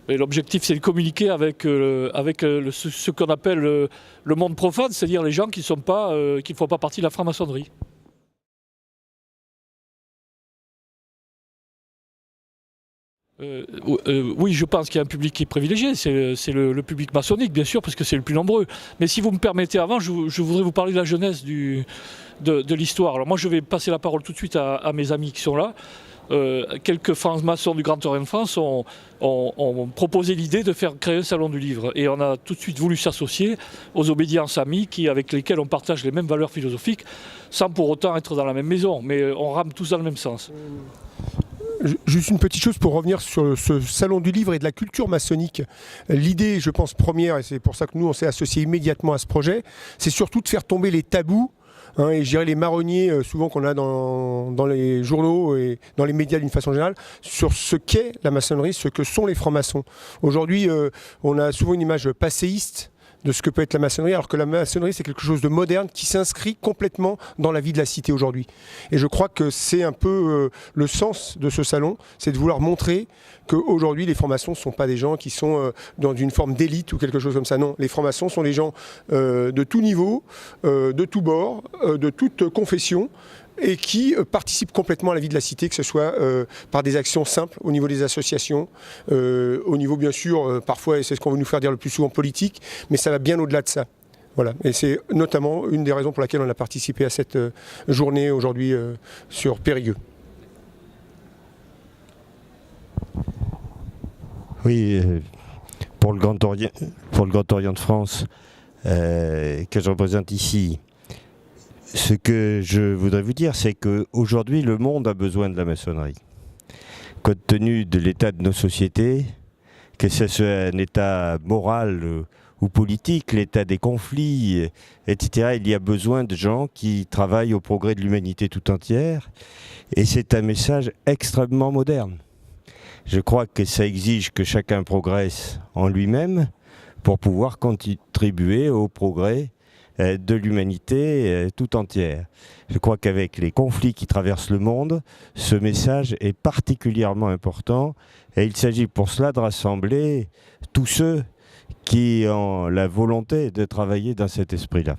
Et l'objectif, c'est de communiquer avec ce qu'on appelle le monde profane, c'est-à-dire les gens qui ne font pas partie de la franc-maçonnerie. Oui, je pense qu'il y a un public qui est privilégié, c'est le public maçonnique, bien sûr, parce que c'est le plus nombreux. Mais si vous me permettez, avant, je voudrais vous parler de la jeunesse de l'histoire. Alors moi, je vais passer la parole tout de suite à mes amis qui sont là. Quelques francs-maçons du Grand Orient de France ont proposé l'idée de faire créer un salon du livre. Et on a tout de suite voulu s'associer aux obédiences amies avec lesquelles on partage les mêmes valeurs philosophiques, sans pour autant être dans la même maison. Mais on rame tous dans le même sens. Juste une petite chose pour revenir sur ce salon du livre et de la culture maçonnique. L'idée, je pense, première, et c'est pour ça que nous, on s'est associés immédiatement à ce projet, c'est surtout de faire tomber les tabous, et je dirais les marronniers souvent qu'on a dans les journaux et dans les médias d'une façon générale, sur ce qu'est la maçonnerie, ce que sont les francs-maçons. Aujourd'hui, on a souvent une image passéiste de ce que peut être la maçonnerie, alors que la maçonnerie c'est quelque chose de moderne qui s'inscrit complètement dans la vie de la cité aujourd'hui. Et je crois que c'est un peu le sens de ce salon, c'est de vouloir montrer qu'aujourd'hui les francs-maçons ne sont pas des gens qui sont dans une forme d'élite ou quelque chose comme ça. Non, les francs-maçons sont des gens de tout niveau, de tout bord, de toute confession, et qui participent complètement à la vie de la cité, que ce soit par des actions simples au niveau des associations, au niveau bien sûr, parfois, et c'est ce qu'on veut nous faire dire le plus souvent, politique, mais ça va bien au-delà de ça. Voilà. Et c'est notamment une des raisons pour laquelle on a participé à cette journée aujourd'hui sur Périgueux. Oui, pour le Grand Orient de France, que je représente ici, ce que je voudrais vous dire, c'est qu'aujourd'hui, le monde a besoin de la maçonnerie. Compte tenu de l'état de nos sociétés, que ce soit un état moral ou politique, l'état des conflits, etc., il y a besoin de gens qui travaillent au progrès de l'humanité tout entière. Et c'est un message extrêmement moderne. Je crois que ça exige que chacun progresse en lui-même pour pouvoir contribuer au progrès de l'humanité tout entière. Je crois qu'avec les conflits qui traversent le monde, ce message est particulièrement important et il s'agit pour cela de rassembler tous ceux qui ont la volonté de travailler dans cet esprit-là.